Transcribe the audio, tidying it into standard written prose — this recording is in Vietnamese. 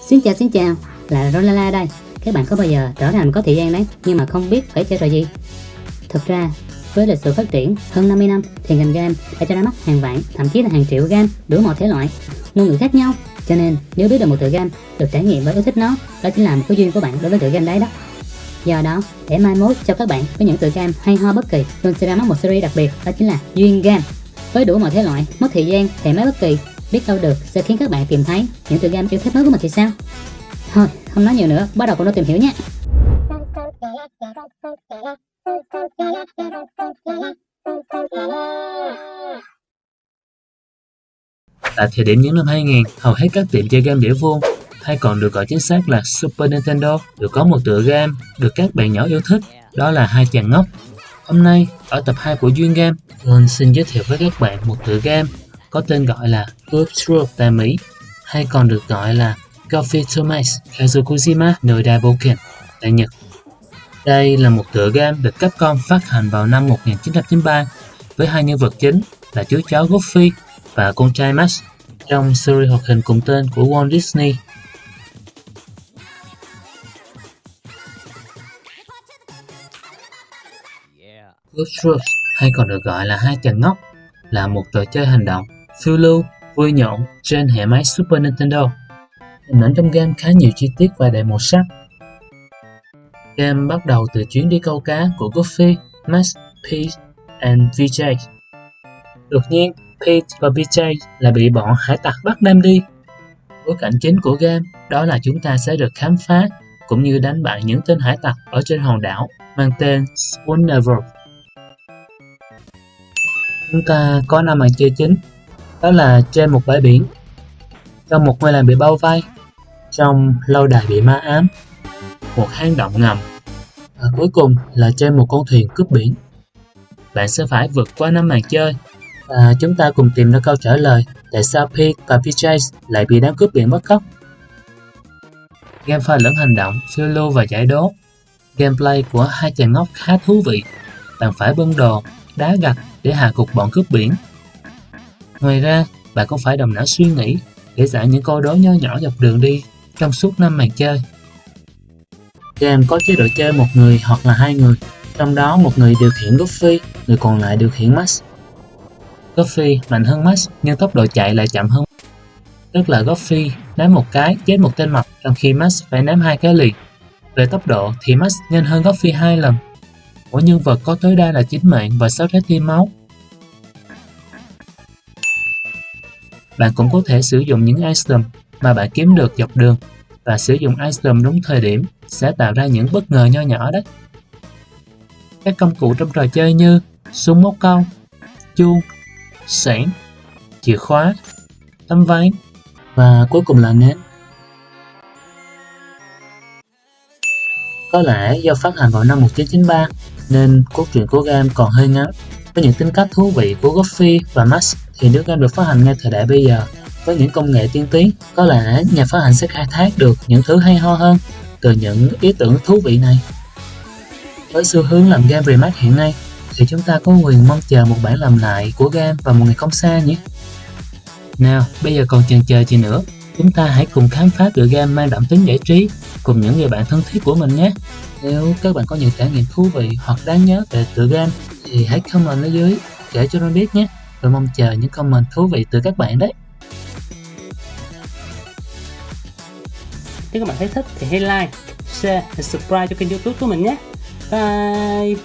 Xin chào, là Rolala đây. Các bạn có bao giờ trở thành có thời gian đấy nhưng mà không biết phải chơi trò gì? Thực ra, với lịch sử phát triển hơn 50 năm thì ngành game đã cho ra mắt hàng vạn, thậm chí là hàng triệu game đủ mọi thể loại, ngôn ngữ khác nhau. Cho nên nếu biết được một tựa game, được trải nghiệm và yêu thích nó, đó chính là một cái duyên của bạn đối với tựa game đấy đó. Do đó, để mai mốt cho các bạn có những tựa game hay ho bất kỳ, luôn sẽ ra mắt một series đặc biệt, đó chính là duyên game. Với đủ mọi thể loại, mất thời gian, thèm máy bất kỳ, biết đâu được sẽ khiến các bạn tìm thấy những tựa game yêu thích mới của mình thì sao? Thôi, không nói nhiều nữa, bắt đầu cùng nó tìm hiểu nhé. Tại thời điểm những năm 2000, hầu hết các tiệm chơi game đĩa vuông, hay còn được gọi chính xác là Super Nintendo, đều có một tựa game được các bạn nhỏ yêu thích, đó là Hai Chàng Ngốc. Hôm nay, ở tập 2 của Duyên Game, tôi xin giới thiệu với các bạn một tựa game có tên gọi là Cube Truth tại Mỹ, hay còn được gọi là Coffee Thomas Kazukujima no Daiboken tại Nhật. Đây là một tựa game được Capcom phát hành vào năm 1993 với hai nhân vật chính là chú chó Goofy và con trai Max trong series hoạt hình cùng tên của Walt Disney. Cube Truth, hay còn được gọi là Hai Chàng Ngốc, là một trò chơi hành động phiêu lưu, vui nhộn trên hệ máy Super Nintendo. Hình ảnh trong game khá nhiều chi tiết và đầy màu sắc. Game bắt đầu từ chuyến đi câu cá của Goofy, Max, Pete and VJ. Đột nhiên, Pete và VJ lại bị bọn hải tặc bắt đem đi. Bối cảnh chính của game đó là chúng ta sẽ được khám phá cũng như đánh bại những tên hải tặc ở trên hòn đảo mang tên Spoonerville. Chúng ta có 5 màn chơi chính, đó là trên một bãi biển, trong một ngôi làng bị bao vây, trong lâu đài bị ma ám, một hang động ngầm, và cuối cùng là trên một con thuyền cướp biển. Bạn sẽ phải vượt qua 5 màn chơi và chúng ta cùng tìm ra câu trả lời tại sao Pete và PJ lại bị đám cướp biển bắt cóc. Game pha lẫn hành động, phiêu lưu và giải đố. Gameplay của Hai Chàng Ngốc khá thú vị. Bạn phải bưng đồ, đá gạch để hạ gục bọn cướp biển. Ngoài ra, bạn cũng phải động não suy nghĩ để giải những câu đố nho nhỏ dọc đường đi trong suốt 5 màn chơi. Game có chế độ chơi một người hoặc là hai người, trong đó một người điều khiển Goofy, người còn lại điều khiển Max. Goofy mạnh hơn Max nhưng tốc độ chạy lại chậm hơn. Tức là Goofy ném một cái chết một tên mập, trong khi Max phải ném 2 cái liền. Về tốc độ thì Max nhanh hơn Goofy 2 lần. Mỗi nhân vật có tối đa là 9 mạng và 6 trái tim máu. Bạn cũng có thể sử dụng những item mà bạn kiếm được dọc đường, và sử dụng item đúng thời điểm sẽ tạo ra những bất ngờ nho nhỏ đấy. Các công cụ trong trò chơi như súng móc câu, chuông, xẻng, chìa khóa, tấm ván và cuối cùng là nến. Có lẽ do phát hành vào năm 1993 nên cốt truyện của game còn hơi ngắn. Với những tính cách thú vị của Goofy và Max thì nếu game được phát hành ngay thời đại bây giờ với những công nghệ tiên tiến, có lẽ nhà phát hành sẽ khai thác được những thứ hay ho hơn từ những ý tưởng thú vị này. Với xu hướng làm game remake hiện nay thì chúng ta có quyền mong chờ một bản làm lại của game vào một ngày không xa nhé. Nào, bây giờ còn chần chờ gì nữa, chúng ta hãy cùng khám phá tựa game mang đậm tính giải trí cùng những người bạn thân thiết của mình nhé. Nếu các bạn có những trải nghiệm thú vị hoặc đáng nhớ về tựa game thì hãy comment ở dưới kể cho tôi biết nhé. Tôi mong chờ những comment thú vị từ các bạn đấy. Nếu các bạn thấy thích thì hãy like, share và subscribe cho kênh YouTube của mình nhé. Bye!